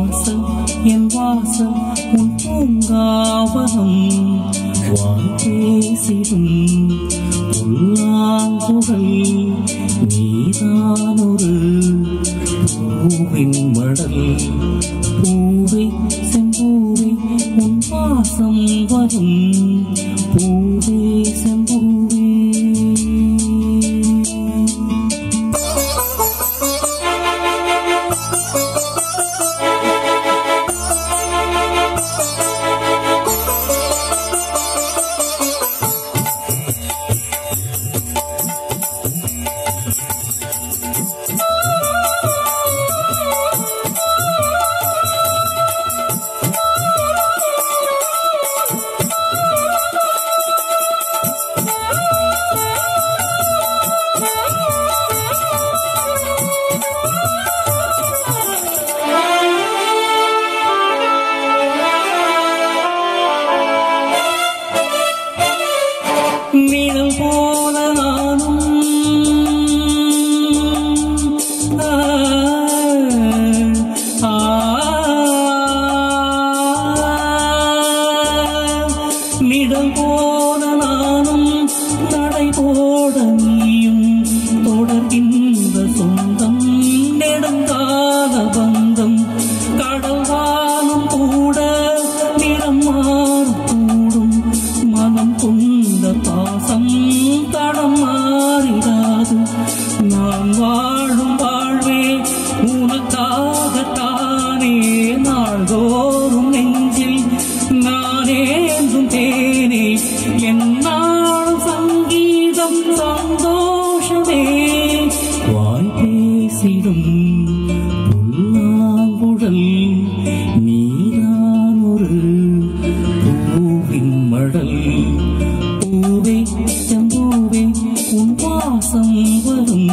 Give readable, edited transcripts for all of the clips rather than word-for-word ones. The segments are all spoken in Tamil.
வாசல் என் வாசல் உன் பூங்காவனம் வாய் பேசிடும் புல்லாங்குழல் நீதானொரு பூவின் மடல் பூவே செம்பூவே உன் வாசம் வரும் பூவே செம்பூவே நிழல் போல நானும் நிழல் போல நானும் நடை போட நீயும் தொடர்கின்ற சொந்தம் நெடுங்கால பந்தம் கடவானும் கூட நிறம் மாறும் மனம் கொண்ட பாசம் தடம் மாறிடாது நான் வாழும் வாழ்வே உனக்காகத்தானே நாள்தோறும் நெஞ்சில் நானேந்தும் தேனே என்னாலும் சங்கீதம் சந்தோஷமே வாய் பேசிடும் புல்லாங்குழல் நீதானொரு பூவின் மடல் பூவே செம்பூவே உன் வாசம் வரும்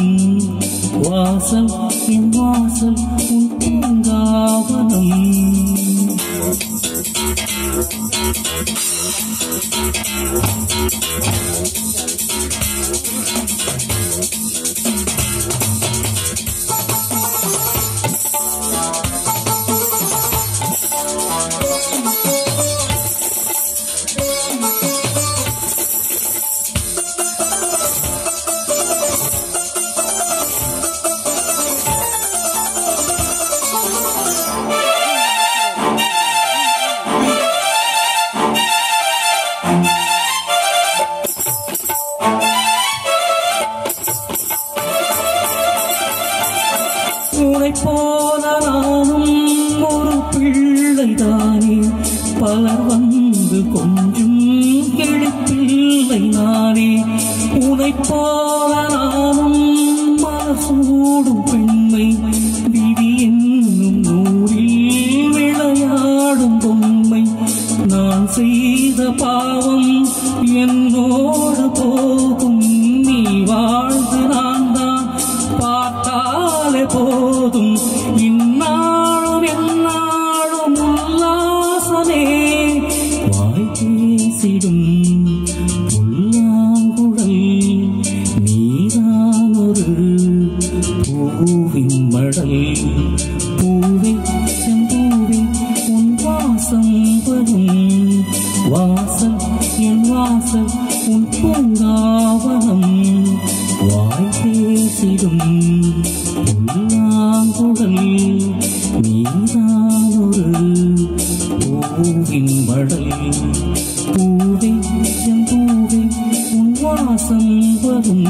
வாசல் என் வாசல் உன் பூங்காவனம் உனைப் போல நானும் ஒரு பிள்ளைதானே பலர் வந்து கொஞ்சம் கிழிப்பிள்ளை நானே உனைப் போல நானும் மனசூடும் பெண்மை விதி என்னும் நூறில் விளையாடும் பொம்மை நான் செய்த பாவம் என்னோடு போகும் நீ வாழ்ந்து நான் தான் பார்த்தாலே போதும் இந்நாளும் எந்நாளும் உல்லாசமே வாய் பேசிடும் புல்லாங்குழல் நீதானொரு பூவின் மடல் பூவே செம்பூவே உன் வாசம் வரும் வாசல் என் வாசல் உன் பூங்காவனம் வாய் பேசிடும் புல்லாங்குழல் நீதானொரு பூவின் மடல் பூவே செம்பூவே உன் வாசம் வரும்